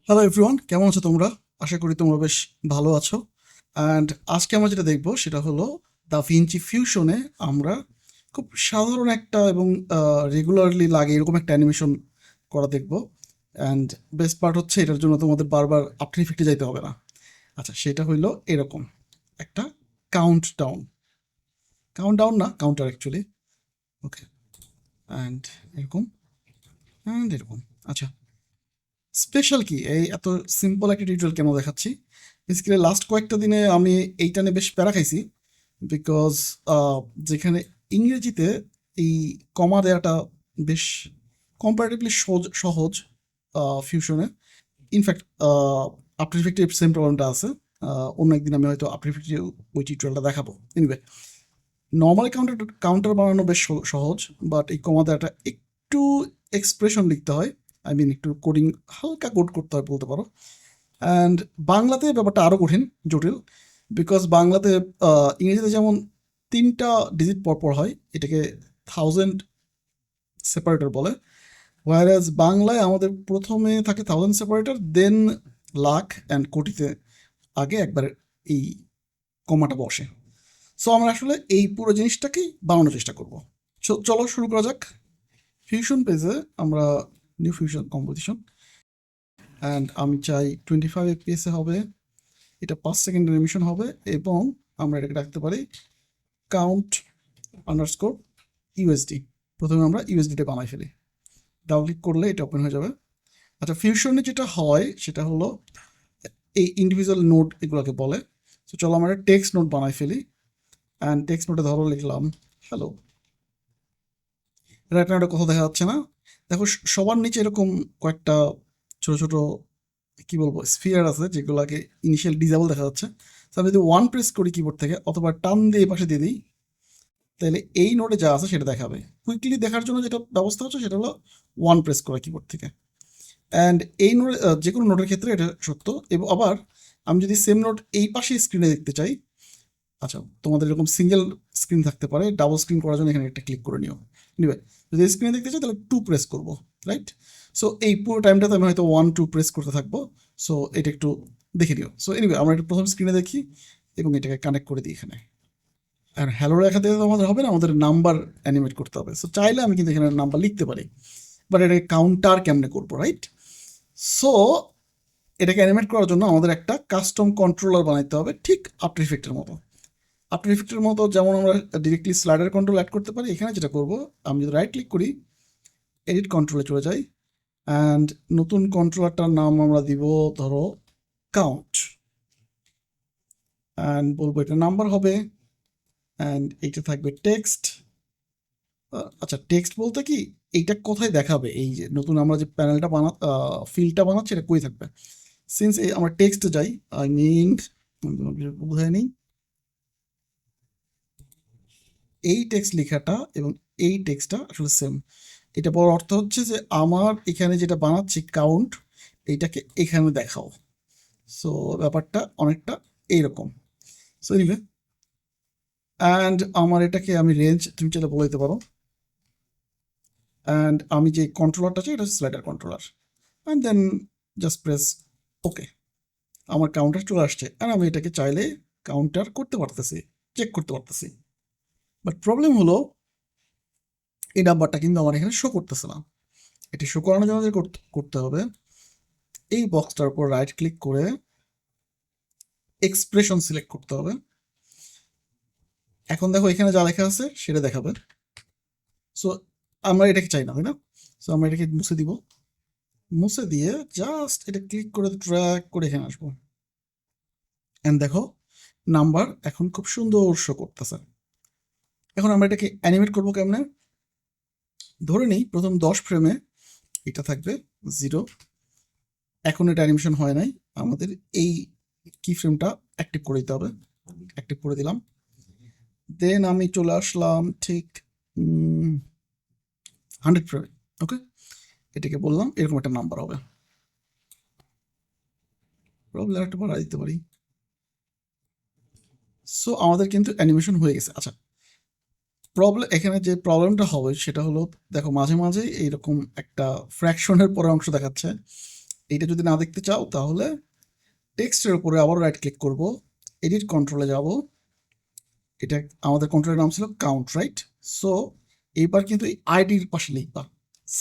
Hello everyone, কেমন আছো তোমরা? আশা করি তোমরা বেশ ভালো আছো। অ্যান্ড আজকে আমরা যেটা দেখবো সেটা হলো দ্য ভিঞ্চি ফিউশনে আমরা খুব সাধারণ একটা এবং রেগুলারলি লাগে এরকম একটা অ্যানিমেশন করা দেখবো। অ্যান্ড বেস্ট পার্ট হচ্ছে এটার জন্য তোমাদের বারবার আফটার ইফেক্টে যাইতে হবে না। আচ্ছা, সেটা হইলো এরকম একটা কাউন্ট ডাউন, না কাউন্টার অ্যাকচুয়ালি। ওকে, অ্যান্ড এরকম অ্যান্ড এরকম। আচ্ছা, স্পেশাল কি এই এত সিম্পল একটা টিউটোরিয়াল কেন দেখাচ্ছি? বেসিক্যালি লাস্ট কয়েকটা দিনে আমি এইটা নিয়ে বেশ প্যারা খাইছি, বিকজ যেখানে ইংরেজিতে এই কমা দেওয়াটা বেশ কম্পারেটিভলি সহজ ফিউশনে। ইনফ্যাক্ট আফটার ইফেক্টের সেম প্রবলেমটা আছে। অন্য একদিন আমি হয়তো আফটার ইফেক্টে ওই টিউটোরিয়ালটা দেখাবো। এনিওয়ে, নর্মালি কাউন্টার বানানো বেশ সহজ, বাট এই কমা দেওয়াটা একটু এক্সপ্রেশন লিখতে হয়। আই মিন একটু কোডিং, হালকা কোড করতে হয় বলতে পারো। অ্যান্ড বাংলাতে ব্যাপারটা আরও কঠিন, জটিল, বিকজ বাংলাতে ইংরেজিতে যেমন 3টা ডিজিট পরপর হয়, এটাকে 1000 সেপারেটর বলে। হোয়ারাজ বাংলায় আমাদের প্রথমে থাকে 1000 সেপারেটর, দেন লাখ অ্যান্ড কোটিতে আগে একবার এই কমাটা বসে। সো আমরা আসলে এই পুরো জিনিসটাকেই বানানোর চেষ্টা করব। চলো শুরু করা যাক। ফিউশন পেজে আমরা নিউ ফিউশন কম্পোজিশন, অ্যান্ড আমি চাই 25 এফপিএসে হবে, এটা 5 সেকেন্ড অ্যানিমেশন হবে, এবং আমরা এটাকে রাখতে পারি কাউন্ট আন্ডারস্কোর ইউএসডি। প্রথমে আমরা ইউএসডিটা বানাই ফেলি, ডাবল ক্লিক করলে এটা ওপেন হয়ে যাবে। আচ্ছা, ফিউশনে যেটা হয় সেটা হলো এই ইন্ডিভিজুয়াল নোট এগুলোকে বলে। তো চলো আমরা টেক্সট নোট বানাই ফেলি। অ্যান্ড টেক্সট নোটে ধরো লিখলাম হ্যালো। রাইট নাও এটা কোথাও দেখা যাচ্ছে না। দেখো সবার নিচে এরকম কয়েকটা ছোট ছোট কি বলবো স্ফিয়ার আছে, যেগুলোকে ইনিশিয়াল ডিজেবল দেখা যাচ্ছে। তো আমি যদি ওয়ান প্রেস করি কিবোর্ড থেকে অথবা টান দিয়ে এই পাশে দিয়ে দিই, তাহলে এই নোটে যা আছে সেটা দেখাবে। কুইকলি দেখার জন্য যেটা ব্যবস্থা হচ্ছে সেটা হলো ওয়ান প্রেস করা কিবোর্ড থেকে। অ্যান্ড এই নোট যে কোনো নোটের ক্ষেত্রে এটা সত্য। এবং আবার আমি যদি সেম নোট এই পাশে স্ক্রিনে দেখতে চাই, আচ্ছা তোমাদের এরকম সিঙ্গেল স্ক্রিন থাকতে পারে, ডাবল স্ক্রিন করার জন্য এখানে একটা ক্লিক করে নিও। নিবে, যদি স্ক্রিনে দেখতে চাই তাহলে 2 প্রেস করবো, রাইট? সো এই পুরো টাইমটাতে আমি হয়তো 1 2 প্রেস করতে থাকবো। সো এটা একটু দেখে নিও। সো এনিওয়ে, আমরা এটা প্রথম স্ক্রিনে দেখি এবং এটাকে কানেক্ট করে দিই এখানে। আর হ্যালো লেখা দিয়ে তো আমাদের হবে না, আমাদের নাম্বার অ্যানিমেট করতে হবে। সো চাইলে আমি কিন্তু এখানে নাম্বার লিখতে পারি, বাট এটাকে কাউন্টার কেমনে করবো, রাইট? সো এটাকে অ্যানিমেট করার জন্য আমাদের একটা কাস্টম কন্ট্রোলার বানাইতে হবে, ঠিক আফটার ইফেক্টের মতো। আফটার ইফেক্টের মতো যেমন আমরা ডিরেক্টলি স্লাইডার কন্ট্রোল অ্যাড করতে পারি, এখানে যেটা করব, আমি যদি রাইট ক্লিক করি, এডিট কন্ট্রোলে চলে যাই, অ্যান্ড নতুন কন্ট্রোলারটার নাম আমরা দিব ধরো কাউন্ট, অ্যান্ড বলবো এটা নাম্বার হবে, অ্যান্ড এইটা থাকবে টেক্সট। আচ্ছা, টেক্সট বলতে কি এইটা কোথায় দেখাবে, এই যে নতুন আমরা যে প্যানেলটা ফিল্ডটা বানাচ্ছি এটা কই থাকবে। সিন্স এই আমরা টেক্সটে যাই, আই মিন বোঝায় নেই, এই টেক্সট লেখাটা এবং এই টেক্সটটা আসলে সেম। এটা বড় অর্থ হচ্ছে যে আমার এখানে যেটা বানাচ্ছি কাউন্ট, এইটাকে এখানে দেখাও। সো ব্যাপারটা অনেকটা এইরকম। সো এনিওয়ে, অ্যান্ড আমার এটাকে আমি রেঞ্জ তুমি চাইলে বলে দিতে পারো। অ্যান্ড আমি যে কন্ট্রোলারটা আছে এটা হচ্ছে slider controller, and then just press okay. আমার কাউন্টার চলে আসছে, আর আমি এটাকে চাইলে কাউন্টার করতে পারতেছি, চেক করতে পারতেছি। বাট প্রবলেম হলো এই নাম্বারটা কিন্তু আমার এখানে শো করতেছে না। এটি শো করানোর জন্য যে করতে হবে, এই বক্সটার উপর রাইট ক্লিক করে এক্সপ্রেশন সিলেক্ট করতে হবে। এখন দেখো এখানে যা লেখা আছে সেটা দেখাবে। সো আমরা এটাকে চাই না, তাই না? সো আমরা এটাকে মুছে দিব, মুছে দিয়ে জাস্ট এটা ক্লিক করে ড্র্যাগ করে এখানে আসবো, অ্যান্ড দেখো নাম্বার এখন খুব সুন্দর শো করতেছে। এখন আমরা এটাকে অ্যানিমেট করবো কেমনে? ধরে নিই প্রথম 10 ফ্রেমে এটা থাকবে 0। এখন এটা অ্যানিমেশন হয় নাই, আমাদের এই কি ফ্রেমটা অ্যাক্টিভ করে দিতে হবে। অ্যাক্টিভ করে দিলাম, দেন আমি চলে আসলাম ঠিক 100 ফ্রেমে। ওকে, এটাকে বললাম এরকম একটা নাম্বার হবে। প্রবলেম একটা বাড়াই দিতে পারি। সো আমাদের কিন্তু অ্যানিমেশন হয়ে গেছে। আচ্ছা, প্রবলেম এখানে যে প্রবলেমটা হবে সেটা হলো, দেখো মাঝে মাঝে এইরকম একটা ফ্র্যাকশনের পরে অংশ দেখাচ্ছে। এইটা যদি না দেখতে চাও তাহলে টেক্সটের উপরে আবার রাইট ক্লিক করব, এডিট কন্ট্রোলে যাব। এটা আমাদের কন্ট্রোলের নাম ছিল কাউন্ট, রাইট? সো এইবার কিন্তু এই আইডির পাশে লিখবা,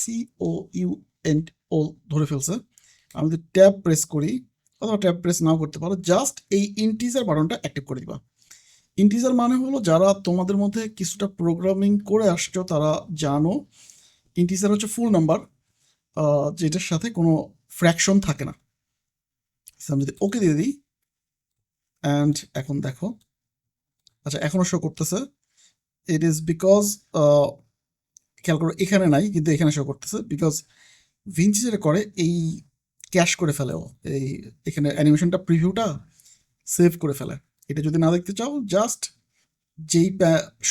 COUNT ধরে ফেলছে। আমি যদি ট্যাব প্রেস করি অথবা ট্যাব প্রেস নাও করতে পারো, জাস্ট এই ইন্টিজার বাটনটা অ্যাক্টিভ করে দিবা। ইন্টিজার মানে হলো, যারা তোমাদের মধ্যে কিছুটা প্রোগ্রামিং করে আসছো তারা জানো ইন্টিজার হচ্ছে ফুল নাম্বার, যেটার সাথে কোনো ফ্র্যাকশন থাকে না। আমি যদি ওকে দিয়ে দিই অ্যান্ড এখন দেখো, আচ্ছা এখনো শো করতেছে। ইট ইজ বিকজ খেয়াল করো এখানে নাই কিন্তু এখানে শো করতেছে, বিকজ ভিঞ্চি যেটা করে এই ক্যাশ করে ফেলে ও, এই এখানে অ্যানিমেশনটা প্রিভিউটা সেভ করে ফেলে। এটা যদি না দেখতে চাও জাস্ট যেই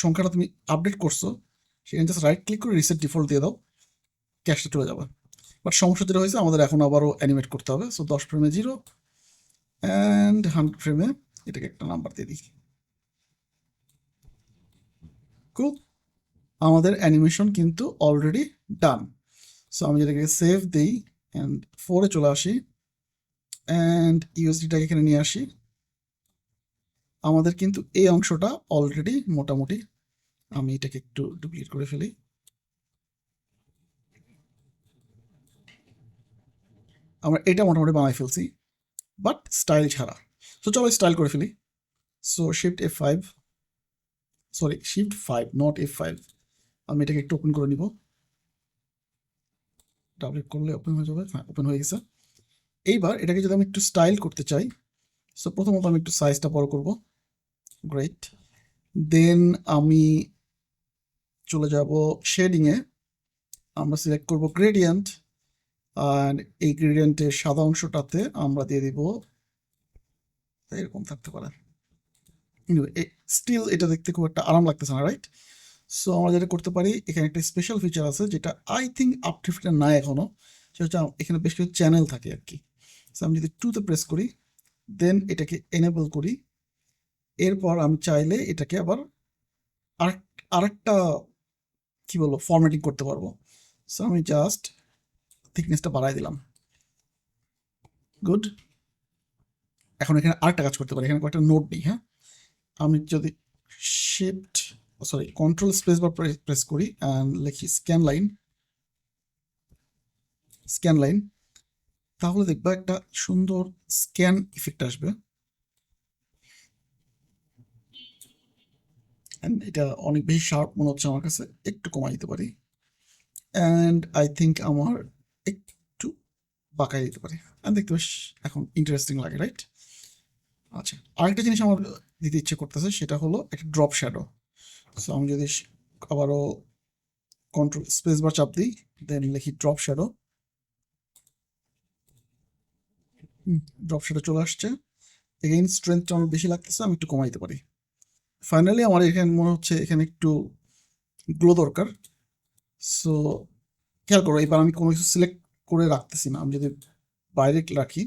সংখ্যাটা তুমি আপডেট করছো সেখানে জাস্ট রাইট ক্লিক করে রিসেট ডিফল্ট দিয়ে দাও, ক্যাশটা চলে যাবে। বাট সমস্যা যেটা হয়েছে আমাদের এখন আবারও অ্যানিমেট করতে হবে। সো 10 ফ্রেমে 0 অ্যান্ড 100 ফ্রেমে এটাকে একটা নাম্বার দিয়ে দিই। কুল, আমাদের অ্যানিমেশন কিন্তু অলরেডি ডান। সো আমি যেটাকে সেভ দিই অ্যান্ড 4-এ চলে আসি অ্যান্ড ইউএসডিটাকে এখানে নিয়ে আসি। আমাদের কিন্তু এই অংশটা অলরেডি মোটামুটি, আমি এটাকে একটু ডুপ্লিকেট করে ফেলি। আমরা এটা মোটামুটি বানাই ফেলছি, বাট স্টাইল ছাড়া। সো চলো স্টাইল করে ফেলি। So Shift F5, sorry Shift 5 not F5। আমি এটাকে একটু ওপেন করে নিব, ডাবল করলে ওপেন হয়ে যাবে। হ্যাঁ, ওপেন হয়ে গেছে। এইবার এটাকে যদি আমি একটু স্টাইল করতে চাই, সো প্রথমত আমি একটু সাইজটা বড় করব, গ্রেট। দেন আমি চলে যাব শেডিংয়ে, আমরা সিলেক্ট করব গ্রেডিয়েন্ট, আর এই গ্রেডিয়েন্টের সাদা অংশটাতে আমরা দিয়ে দিব এরকম থাকতে পারে। স্টিল এটা দেখতে খুব একটা আরাম লাগতেছে না, রাইট? সো আমরা যেটা করতে পারি, এখানে একটা স্পেশাল ফিচার আছে যেটা আই থিঙ্ক আপডেটেড না এখনো, সেটা হচ্ছে এখানে বেশ কিছু চ্যানেল থাকে আর কি। সো আমি যদি 2-তে প্রেস করি, দেন এটাকে এনেবল করি, এরপর আমি চাইলে এটাকে আবার আরেকটা কি বলবো ফরম্যাটিং করতে পারবো। সো আমি জাস্ট থিকনেসটা বাড়াই দিলাম, গুড। এখন এখানে আরেকটা কাজ করতে পারি, এখানে কয়েকটা নোট নেই। হ্যাঁ, আমি যদি কন্ট্রোল স্পেস বার প্রেস করি অ্যান্ড লিখি স্ক্যান লাইন, তাহলে দেখবা একটা সুন্দর স্ক্যান ইফেক্ট আসবে। অ্যান্ড এটা অনেক বেশি শার্প মনে হচ্ছে আমার কাছে, একটু কমাই দিতে পারি অ্যান্ড আই থিঙ্ক আমার একটু বাঁকাই দিতে পারি, অ্যান্ড দেখতে বেশ এখন ইন্টারেস্টিং লাগে, রাইট? আচ্ছা, আরেকটা জিনিস আমার দিতে ইচ্ছে করতেছে, সেটা হলো একটা ড্রপ শ্যাডো। সো আমি যদি আবারও কন্ট্রোল স্পেস বার চাপ দিই, দেন লিখি ড্রপ শ্যাডো, ড্রপ শ্যাডো চলে আসছে। এগেইন স্ট্রেংথটা আমার বেশি লাগতেছে, আমি একটু কমাইতে পারি। ফাইনালি আমার এখানে মনে হচ্ছে এখানে একটু গ্লো দরকার। সো খেয়াল করো, এবার আমি কোনো কিছু সিলেক্ট করে রাখতেছি না। আমি যদি বাইরে রাখি,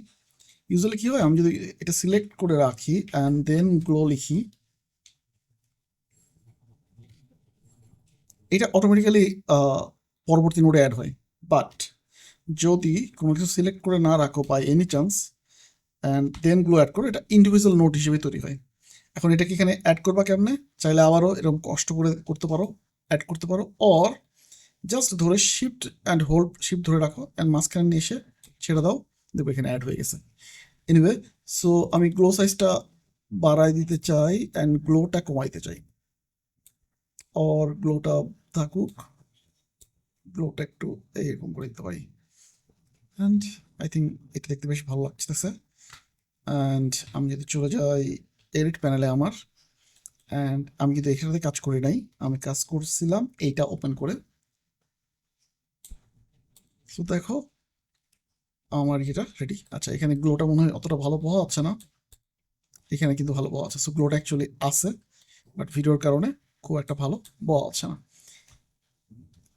ইউজুয়ালি কি হয়, আমি যদি এটা সিলেক্ট করে রাখি অ্যান্ড দেন গ্লো লিখি, এটা অটোমেটিক্যালি পরবর্তী নোডে অ্যাড হয়। বাট যদি কোনো কিছু সিলেক্ট করে না রাখো by any chance and then glow add করো, এটা ইন্ডিভিজুয়াল নোট হিসেবে তৈরি হয়। এখন এটাকে এখানে অ্যাড করবা কেমনে? চাইলে আবারও এরকম কষ্ট করে করতে পারো, অ্যাড করতে পারো, অর জাস্ট ধরে শিফট ধরে রাখো অ্যান্ড মাঝখানে নিয়ে এসে ছেড়ে দাও, দেখবো এখানে অ্যাড হয়ে গেছে। এনিওয়ে, সো আমি গ্লো সাইজটা বাড়াই দিতে চাই অ্যান্ড গ্লোটা কমাইতে চাই, অর গ্লোটা থাকুক, গ্লোটা একটু এইরকম করে দিতে পারি। অ্যান্ড আই থিঙ্ক এটা দেখতে বেশ ভালো লাগতেছে। অ্যান্ড আমি যদি চলে যাই এডিট প্যানেলে আমার, অ্যান্ড আমি কিন্তু এখানে কাজ করি নাই, আমি কাজ করছিলাম এইটা ওপেন করে। সো দেখো আমার এটা রেডি। আচ্ছা, এখানে গ্লোটা মনে হয় অতটা ভালো পাওয়া যাচ্ছে না, এখানে কিন্তু ভালো পাওয়া যাচ্ছে। সো গ্লোটা অ্যাকচুয়ালি আছে, বাট ভিডিওর কারণে খুব একটা ভালো পাওয়া যাচ্ছে না।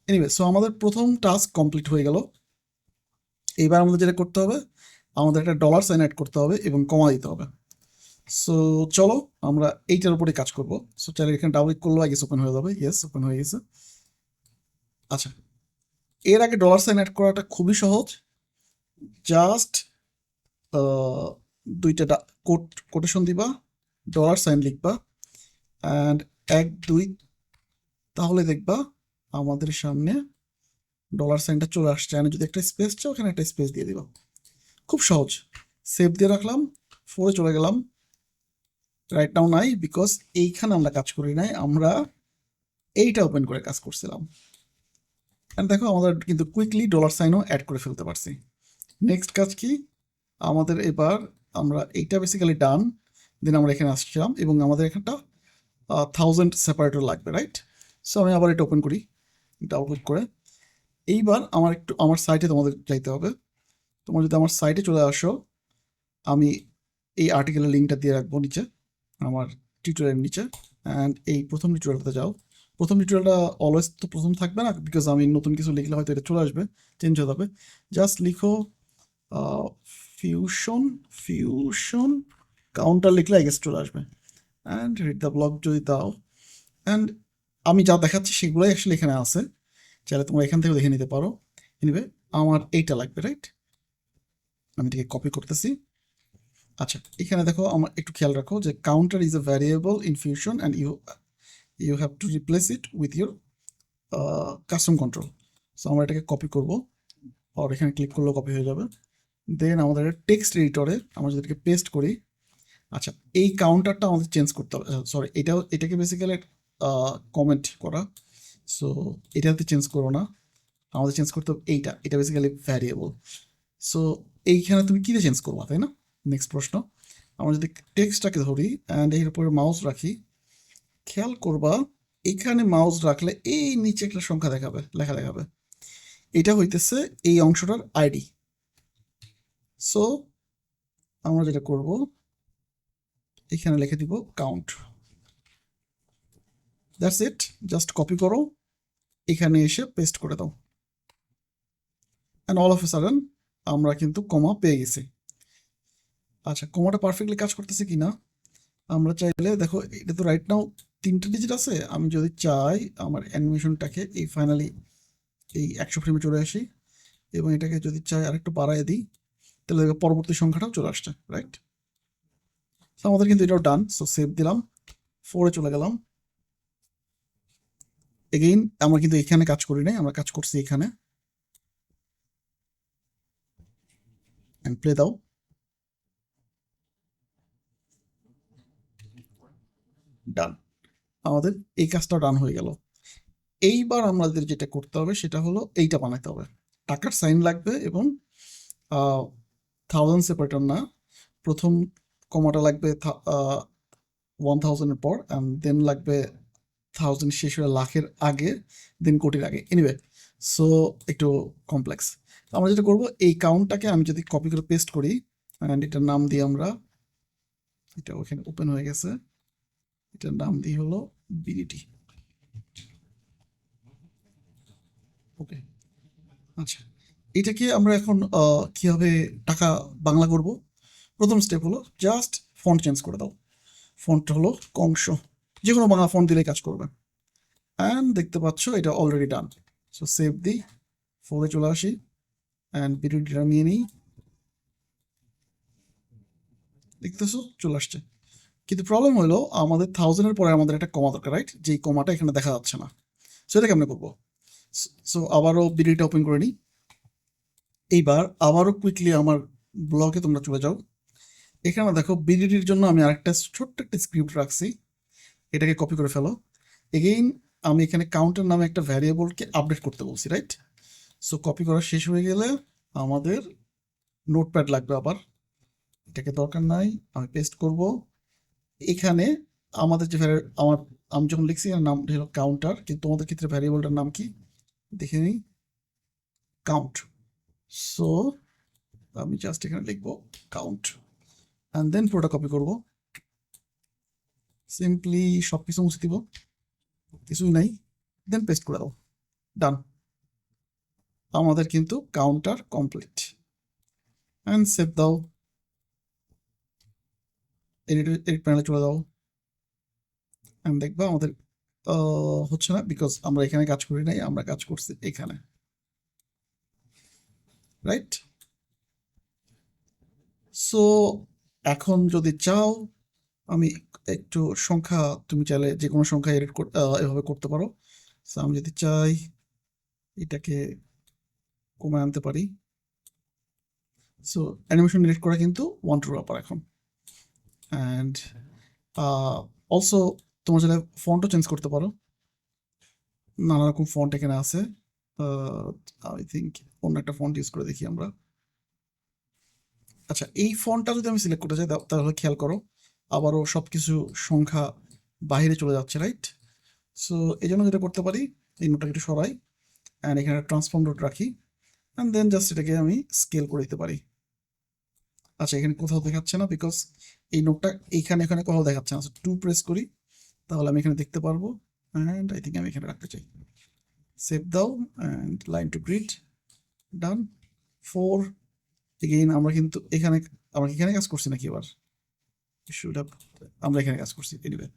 এনিওয়ে, সো আমাদের প্রথম টাস্ক কমপ্লিট হয়ে গেল। এইবার আমাদের যেটা করতে হবে, আমাদের একটা ডলার সাইন অ্যাড করতে হবে এবং কমা দিতে হবে। সো চলো আমরা এইটার উপরে কাজ করব। সো চাইলে এখানে ডাবল ক্লিক করলেও আগে ওপেন হয়ে যাবে। ইয়েস, ওপেন হয়ে গেছে। আচ্ছা, এর আগে ডলার সাইন অ্যাড করাটা খুবই সহজ। জাস্ট দুইটা কোটেশন দিবা, ডলার সাইন লিখবা, অ্যান্ড 1 2, তাহলে দেখবা আমাদের সামনে ডলার সাইনটা চলে আসছে। আর যদি একটা স্পেস চাও, ওখানে একটা স্পেস দিয়ে দিবা। খুব সহজ। সেভ দিয়ে রাখলাম, 4-এ চলে গেলাম। রাইট নাও নাই, বিকজ এইখানে আমরা কাজ করি নাই, আমরা এইটা ওপেন করে কাজ করছিলাম। অ্যান্ড দেখো আমাদের কিন্তু কুইকলি ডলার সাইনও অ্যাড করে ফেলতে পারছি। নেক্সট কাজ কি, আমাদের এবার আমরা এইটা বেসিক্যালি ডান, দেন আমরা এখানে আসছিলাম এবং আমাদের এখানটা 1000 সেপারেটর লাগবে, রাইট? সো আমি আবার এটা ওপেন করি ডাবল ক্লিক করে। এইবার আমার একটু আমার সাইটে তোমাদের যাইতে হবে। তোমরা যদি আমার সাইটে চলে আসো, আমি এই আর্টিকেলের লিঙ্কটা দিয়ে রাখবো নিচে, আমার টিউটোরিয়ালের নিচে। অ্যান্ড এই প্রথম টিউটোরিয়ালটাতে যাও। প্রথম টিউটোরিয়ালটা অলওয়েজ তো প্রথম থাকবে না, বিকজ আমি নতুন কিছু লিখলে হয়তো এটা চলে আসবে, চেঞ্জ হয়ে যাবে। জাস্ট লিখো ফিউশন, ফিউশন কাউন্টার লিখলে আই গেস চলে আসবে। অ্যান্ড রিড দ্য ব্লগ যদি দাও, অ্যান্ড আমি যা দেখাচ্ছি সেগুলোই অ্যাকচুয়ালি এখানে আছে, চাইলে তোমরা এখান থেকেও দেখে নিতে পারো। এনিওয়ে আমার এইটা লাগবে, রাইট? আমি এটাকে কপি করতেছি। আচ্ছা, এখানে দেখো, আমার একটু খেয়াল রাখো যে counter is a variable in fusion and you have to replace it with your custom control. So আমরা এটাকে কপি করব, আর এখানে ক্লিক করলেও কপি হয়ে যাবে। দেন আমাদের টেক্সট এডিটরে আমরা যদি এটাকে পেস্ট করি, আচ্ছা এই কাউন্টারটা আমাদের চেঞ্জ করতে হবে। সরি, এটাকে বেসিক্যালি কমেন্ট করা, সো এটাতে চেঞ্জ করো না, আমাদের চেঞ্জ করতে হবে এটা বেসিক্যালি ভ্যারিয়েবল। সো এইখানে তুমি কী দিয়ে চেঞ্জ করবা, তাই না? নেক্সট প্রশ্ন, আমরা যদি টেক্সটটাকে ধরি অ্যান্ড এর উপরে মাউস রাখি, খেয়াল করবা এখানে মাউস রাখলে এই নিচে একটা সংখ্যা দেখাবে, লেখা দেখাবে, এটা হইতেছে এই অংশটার আইডি। সো আমরা যেটা করব, এখানে লিখে দিব count. That's it, just copy করো, এখানে এসে পেস্ট করে দাও, and all of a sudden আমরা কিন্তু কমা পেয়ে গেছি। আচ্ছা, কমাটা পারফেক্টলি কাজ করতেছে কিনা আমরা চাইলে দেখো, এটা তো রাইট নাও 3টে ডিজিট আছে। আমি যদি চাই আমার অ্যানিমেশনটাকে এই ফাইনালি এই 100 ফ্রেমে চলে আসি এবং এটাকে যদি চাই আরেকটু বাড়ায় দিই, তাহলে দেখো পরবর্তী সংখ্যাটাও চলে আসছে, রাইট? আমাদের কিন্তু এটাও ডান। সো সেভ দিলাম, 4-এ চলে গেলাম। এগেইন আমরা কিন্তু এখানে কাজ করি নাই, আমরা কাজ করছি এখানে। অ্যান্ড প্লে দাও, ডান। আমাদের এই কাজটাও ডান হয়ে গেল। এইবার আমাদের যেটা করতে হবে সেটা হলো এইটা বানাতে হবে, টাকার সাইন লাগবে এবং 1000 সেপারেটর না, প্রথম কমাটা লাগবে 1000-এর পর, অ্যান্ড দেন লাগবে 1000 শেষ হয়ে লাখের আগে, দেন কোটির আগে। এনিওয়ে, সো একটু কমপ্লেক্স। আমরা যেটা করবো, এই কাউন্টটাকে আমি যদি কপি করে পেস্ট করি অ্যান্ড এটার নাম দিই আমরা, এটা ওখানে ওপেন হয়ে গেছে, এটার নাম দিই হলো বিডিটি। ওকে, আচ্ছা, এটাকে আমরা এখন কীভাবে টাকা বাংলা করব? প্রথম স্টেপ হলো জাস্ট ফন্ট চেঞ্জ করে দাও। ফন্ট হলো কংস, যে কোনো বাংলা ফন্ট দিলেই কাজ করবে। অ্যান্ড দেখতে পাচ্ছ এটা অলরেডি ডান। সো সেভ দিই, 4-এ চলে আসি অ্যান্ড বিডিটিটা নিয়ে নিই, দেখতেছো চলে আসছে। কিন্তু প্রবলেম হলো আমাদের 1000-এর পরে আমাদের একটা কমা দরকার, রাইট? যেই কমাটা এখানে দেখা যাচ্ছে না। সো এটা কেমনে করবো? সো আবারও বিডিটা ওপেন করে নিই। এইবার আবারও কুইকলি আমার ব্লগে তোমরা চলে যাও। এখানে দেখো বিডিটির জন্য আমি আরেকটা ছোট্ট একটা স্ক্রিপ্ট রাখছি, এটাকে কপি করে ফেলো। এগেইন আমি এখানে কাউন্টার নামে একটা ভ্যারিয়েবলকে আপডেট করতে বলছি, রাইট? সো কপি করা শেষ হয়ে গেলে আমাদের নোটপ্যাড লাগবে আবার, এটাকে দরকার নাই, আমি পেস্ট করব এখানে। আমাদের যে আমি যখন লিখছি এর নাম হলো কাউন্টার, কিন্তু তোমাদের ক্ষেত্রে ভ্যারিয়েবলটার নাম কি দেখে নিই, কাউন্ট। সো আমি জাস্ট এখানে লিখবো কাউন্ট অ্যান্ড দেন পুরোটা কপি করব, সিম্পলি সব কিছু মুছে দিব, কিছুই নাই, দেন পেস্ট করে দাও, ডান। আমাদের কিন্তু কাউন্টার কমপ্লিট। অ্যান্ড সেভ দাও, এডিট প্যানেলে চলে যাও অ্যান্ড দেখবা আমাদের হচ্ছে না, বিকজ আমরা এখানে কাজ করি নাই, আমরা কাজ করছি এখানে, রাইট? সো এখন যদি চাও আমি একটু সংখ্যা, তুমি চাইলে যে কোনো সংখ্যা এডিট এভাবে করতে পারো। সো আমি যদি চাই এটাকে কমে আনতে পারি। সো অ্যানিমেশন এডিট করা কিন্তু ওয়ান টু ব্যাপার এখন। অ্যান্ড অলসো তোমার চাইলে ফন্টও চেঞ্জ করতে পারো, নানা রকম ফন্ট এখানে আছে। আই থিঙ্ক অন্য একটা ফন্ট ইউজ করে দেখি আমরা। আচ্ছা, এই ফন্টটা যদি আমি সিলেক্ট করতে চাই তাহলে খেয়াল করো আবারও সব কিছু সংখ্যা বাইরে চলে যাচ্ছে, রাইট? সো এই জন্য যেটা করতে পারি, এই নোটটাকে একটু সরাই অ্যান্ড এখানে ট্রান্সফর্ম নোট রাখি অ্যান্ড দেন জাস্ট এটাকে আমি স্কেল করে দিতে পারি। আচ্ছা, এখানে কোথাও দেখাচ্ছে না বিকজ এই নোটটা এখানে এখানে কোথাও দেখাচ্ছে না। টু প্রেস করি, তাহলে আমি এখানে দেখতে পারবো অ্যান্ড আই থিঙ্ক আমি এখানে রাখতে চাই। সেভ দাও and line to grid, done. 4 again আমরা কিন্তু এখানে, আমরা এখানে কাজ করছি নাকি এবার? শুড হ্যাভ, আমরা এখানে কাজ করছি এনিওয়ে।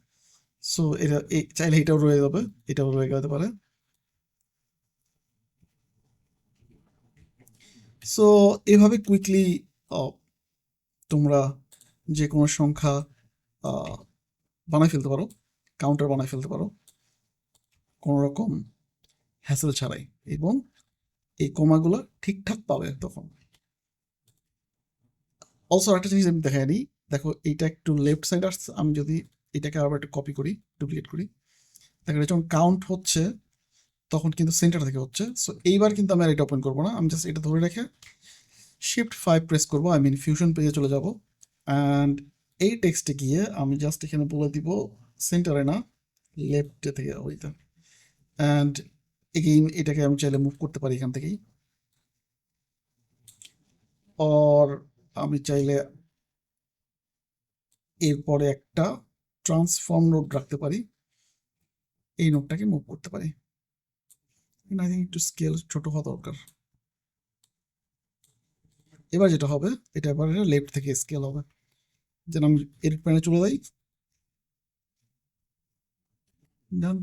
সো এটা চাইলে এটাও রয়ে যাবে, এটাও রয়ে যেতে পারে। সো এভাবে কুইকলি তোমরা যে কোনো সংখ্যা বানাই ফেলতে পারো, কাউন্টার বানাই ফেলতে পারো কোনো রকম হ্যাসেল ছাড়াই, এবং এই কমাগুলো ঠিকঠাক পাবে তখন। অলসো একটা জিনিস আমি দেখাই নিই, দেখো এইটা একটু লেফট সাইড আসছে, আমি যদি এটাকে আবার একটু কপি করি, ডুপ্লিকেট করি, দেখো এটা যখন কাউন্ট হচ্ছে তখন কিন্তু সেন্টার থেকে হচ্ছে। সো এইবার কিন্তু আমি আর এটা ওপেন করবো না, আমি জাস্ট এটা ধরে রেখে Shift 5 প্রেস করবো, আই মিন ফিউশন পেজে চলে যাব অ্যান্ড এই টেক্সটে গিয়ে আমি জাস্ট এখানে বলে দিব সেন্টারে না, লেফটে থেকে ওইটা। অ্যান্ড এগেইন এটাকে আমি চাইলে মুভ করতে পারি এখান থেকেই, অর আমি চাইলে এরপরে একটা ট্রান্সফর্ম নোট রাখতে পারি, এই নোটটাকে মুভ করতে পারি। আই থিঙ্ক একটু স্কেল ছোট হওয়া দরকার। এবার যেটা হবে, এটা এবার লেফট থেকে স্কেল হবে, যেন আমি এডিট প্যানে চলে যাই, ডান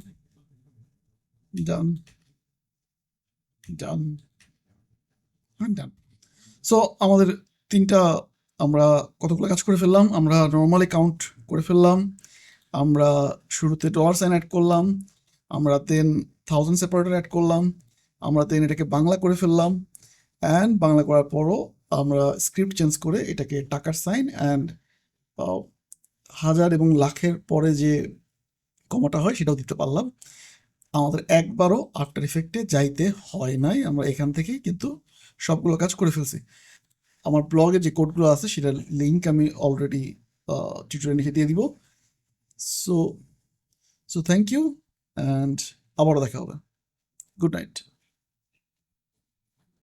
ডান ডান ডান। সো আমাদের তিনটা, আমরা কতগুলো কাজ করে ফেললাম, আমরা নর্মালি কাউন্ট করে ফেললাম, আমরা শুরুতে ডলার সাইন অ্যাড করলাম, আমরা দেন থাউজেন্ড সেপারেটর অ্যাড করলাম, আমরা দেন এটাকে বাংলা করে ফেললাম, অ্যান্ড বাংলা করার পরও আমরা স্ক্রিপ্ট চেঞ্জ করে এটাকে টাকার সাইন অ্যান্ড হাজার এবং লাখের পরে যে কমাটা হয় সেটাও দিতে পারলাম। আমাদের একবারও আফটার ইফেক্টে যাইতে হয় নাই, আমরা এখান থেকেই কিন্তু সবগুলো কাজ করে ফেলছি। আমার ব্লগে যে কোডগুলো আছে সেটার লিঙ্ক আমি অলরেডি টিউটোরিয়াল লিখে দিয়ে দিব। So so thank you and আবারও দেখা হবে। Good night.